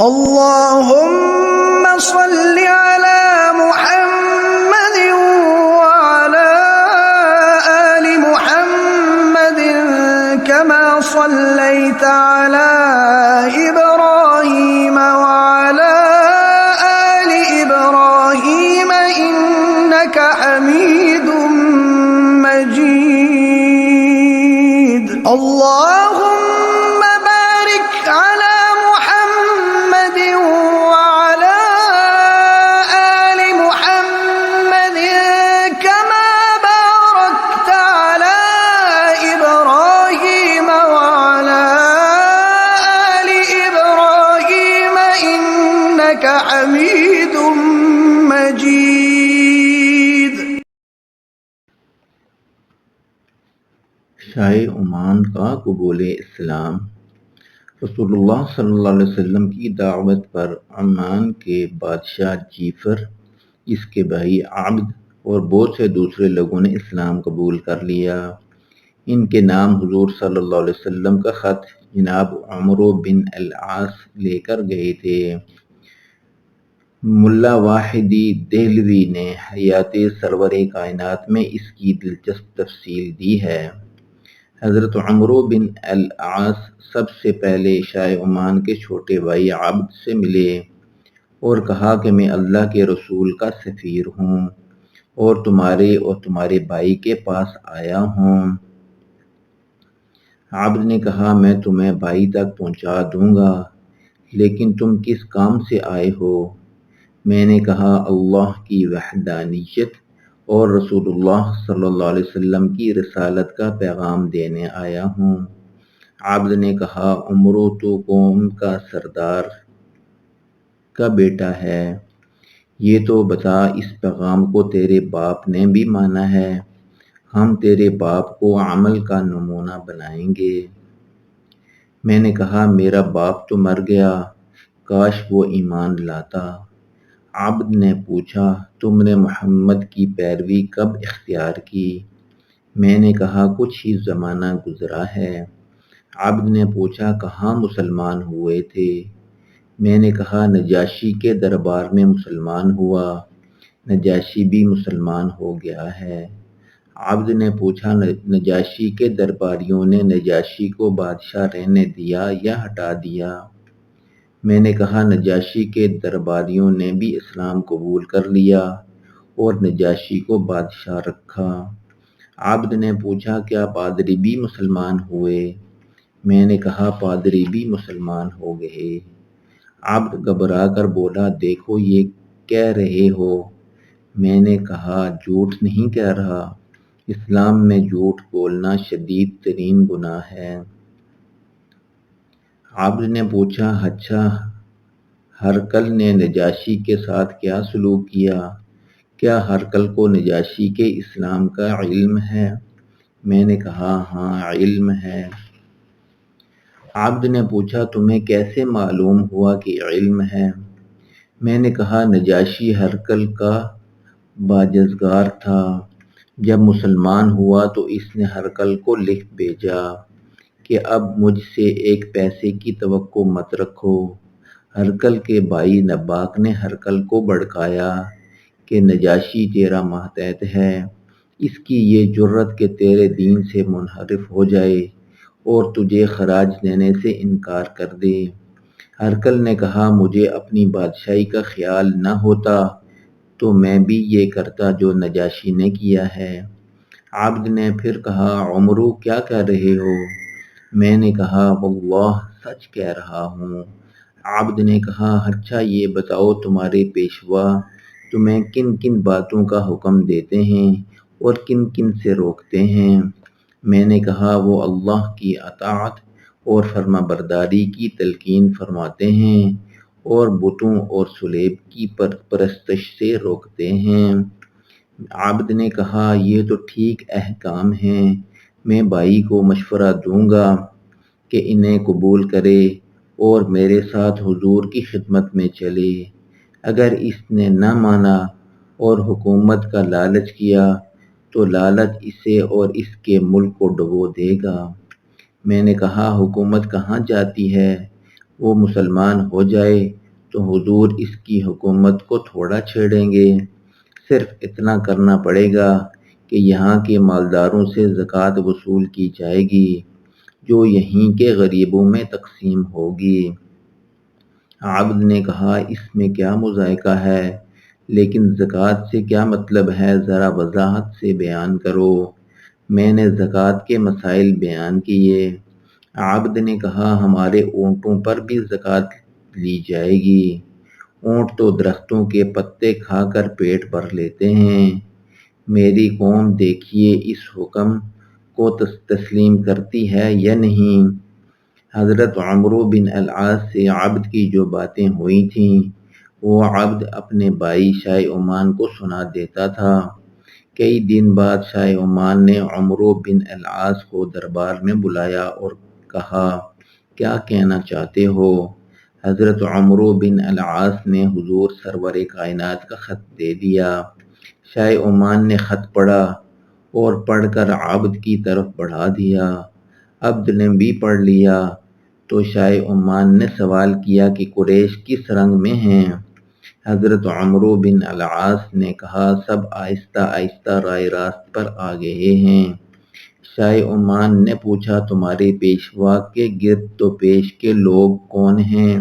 اللهم صل على محمد وعلى آل محمد كما صليت على إبراهيم وعلى آل إبراهيم إنك حميد مجيد. اللهم بارك على محمد وعلى آل محمد كما باركت على إبراهيم وعلى آل إبراهيم إنك حميد مجيد. شاہ عمان کا قبول اسلام. رسول اللہ صلی اللہ علیہ وسلم کی دعوت پر عمان کے بادشاہ جعفر، اس کے بھائی عبد اور بہت سے دوسرے لوگوں نے اسلام قبول کر لیا. ان کے نام حضور صلی اللہ علیہ وسلم کا خط جناب عمرو بن العاص لے کر گئے تھے. ملا واحدی دہلوی نے حیات سرور کائنات میں اس کی دلچسپ تفصیل دی ہے. حضرت عمرو بن العاص سب سے پہلے شاہ عمان کے چھوٹے بھائی عبد سے ملے اور کہا کہ میں اللہ کے رسول کا سفیر ہوں اور تمہارے بھائی کے پاس آیا ہوں. عبد نے کہا میں تمہیں بھائی تک پہنچا دوں گا، لیکن تم کس کام سے آئے ہو؟ میں نے کہا اللہ کی وحدانیت اور رسول اللہ صلی اللہ علیہ وسلم کی رسالت کا پیغام دینے آیا ہوں. عبد نے کہا عمرو تو قوم کا سردار کا بیٹا ہے، یہ تو بتا اس پیغام کو تیرے باپ نے بھی مانا ہے؟ ہم تیرے باپ کو عمل کا نمونہ بنائیں گے. میں نے کہا میرا باپ تو مر گیا، کاش وہ ایمان لاتا. عبد نے پوچھا تم نے محمد کی پیروی کب اختیار کی؟ میں نے کہا کچھ ہی زمانہ گزرا ہے. عبد نے پوچھا کہاں مسلمان ہوئے تھے؟ میں نے کہا نجاشی کے دربار میں مسلمان ہوا، نجاشی بھی مسلمان ہو گیا ہے. عبد نے پوچھا نجاشی کے درباریوں نے نجاشی کو بادشاہ رہنے دیا یا ہٹا دیا؟ میں نے کہا نجاشی کے درباریوں نے بھی اسلام قبول کر لیا اور نجاشی کو بادشاہ رکھا. عبد نے پوچھا کیا پادری بھی مسلمان ہوئے؟ میں نے کہا پادری بھی مسلمان ہو گئے. عبد گھبرا کر بولا دیکھو یہ کہہ رہے ہو؟ میں نے کہا جھوٹ نہیں کہہ رہا، اسلام میں جھوٹ بولنا شدید ترین گناہ ہے. عبد نے پوچھا اچھا ہرقل نے نجاشی کے ساتھ کیا سلوک کیا؟ کیا ہرقل کو نجاشی کے اسلام کا علم ہے؟ میں نے کہا ہاں علم ہے. عبد نے پوچھا تمہیں کیسے معلوم ہوا کہ علم ہے؟ میں نے کہا نجاشی ہرقل کا باجزگار تھا، جب مسلمان ہوا تو اس نے ہرقل کو لکھ بھیجا کہ اب مجھ سے ایک پیسے کی توقع مت رکھو. ہرقل کے بھائی نباق نے ہرقل کو بھڑکایا کہ نجاشی تیرا ماتحت ہے، اس کی یہ جرت کہ تیرے دین سے منحرف ہو جائے اور تجھے خراج دینے سے انکار کر دے. ہرقل نے کہا مجھے اپنی بادشاہی کا خیال نہ ہوتا تو میں بھی یہ کرتا جو نجاشی نے کیا ہے. عبد نے پھر کہا عمرو کیا کہہ رہے ہو؟ میں نے کہا واللہ سچ کہہ رہا ہوں. عبد نے کہا اچھا یہ بتاؤ تمہارے پیشوا تمہیں کن کن باتوں کا حکم دیتے ہیں اور کن کن سے روکتے ہیں؟ میں نے کہا وہ اللہ کی اطاعت اور فرما برداری کی تلقین فرماتے ہیں اور بتوں اور صلیب کی پرستش سے روکتے ہیں. عبد نے کہا یہ تو ٹھیک احکام ہیں، میں بھائی کو مشورہ دوں گا کہ انہیں قبول کرے اور میرے ساتھ حضور کی خدمت میں چلے. اگر اس نے نہ مانا اور حکومت کا لالچ کیا تو لالچ اسے اور اس کے ملک کو ڈبو دے گا. میں نے کہا حکومت کہاں جاتی ہے؟ وہ مسلمان ہو جائے تو حضور اس کی حکومت کو تھوڑا چھیڑیں گے، صرف اتنا کرنا پڑے گا کہ یہاں کے مالداروں سے زکوٰۃ وصول کی جائے گی جو یہیں کے غریبوں میں تقسیم ہوگی۔ عبد نے کہا اس میں کیا مذائقہ ہے، لیکن زکوٰۃ سے کیا مطلب ہے، ذرا وضاحت سے بیان کرو۔ میں نے زکوٰۃ کے مسائل بیان کیے۔ عبد نے کہا ہمارے اونٹوں پر بھی زکوٰۃ لی جائے گی، اونٹ تو درختوں کے پتے کھا کر پیٹ بھر لیتے ہیں۔ میری قوم دیکھیے اس حکم کو تسلیم کرتی ہے یا نہیں۔ حضرت عمرو بن العاص سے عبد کی جو باتیں ہوئی تھیں وہ عبد اپنے بھائی شاہ عمان کو سنا دیتا تھا۔ کئی دن بعد شاہ عمان نے عمرو بن العاص کو دربار میں بلایا اور کہا کیا کہنا چاہتے ہو؟ حضرت عمرو بن العاص نے حضور سرور کائنات کا خط دے دیا۔ شاہ عمان نے خط پڑھا اور پڑھ کر عبد کی طرف بڑھا دیا۔ عبد نے بھی پڑھ لیا تو شاہ عمان نے سوال کیا کہ قریش کس رنگ میں ہیں؟ حضرت عمرو بن العاص نے کہا سب آہستہ آہستہ رائے راست پر آ گئے ہیں۔ شاہ عمان نے پوچھا تمہارے پیشوا کے گرد و پیش کے لوگ کون ہیں؟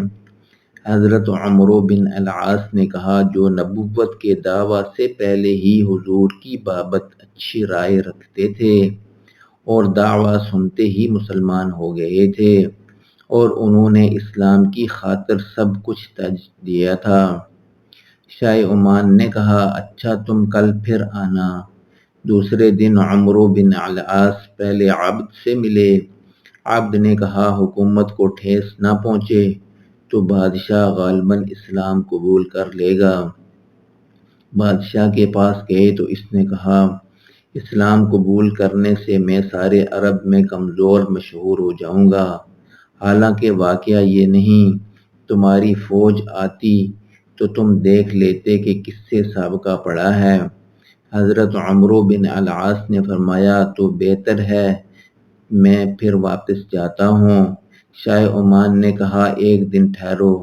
حضرت عمرو بن العاص نے کہا جو نبوت کے دعویٰ سے پہلے ہی حضور کی بابت اچھی رائے رکھتے تھے اور دعویٰ سنتے ہی مسلمان ہو گئے تھے، اور انہوں نے اسلام کی خاطر سب کچھ تج دیا تھا۔ شاہ عمان نے کہا اچھا تم کل پھر آنا۔ دوسرے دن عمرو بن العاص پہلے عبد سے ملے۔ عبد نے کہا حکومت کو ٹھیس نہ پہنچے تو بادشاہ غالباً اسلام قبول کر لے گا۔ بادشاہ کے پاس گئے تو اس نے کہا اسلام قبول کرنے سے میں سارے عرب میں کمزور مشہور ہو جاؤں گا، حالانکہ واقعہ یہ نہیں، تمہاری فوج آتی تو تم دیکھ لیتے کہ کس سے سابقہ پڑا ہے۔ حضرت عمرو بن العاص نے فرمایا تو بہتر ہے میں پھر واپس جاتا ہوں۔ شاہ عمان نے کہا ایک دن ٹھہرو۔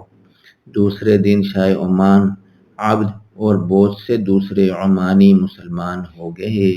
دوسرے دن شاہ عمان، عبد اور بہت سے دوسرے عمانی مسلمان ہو گئے۔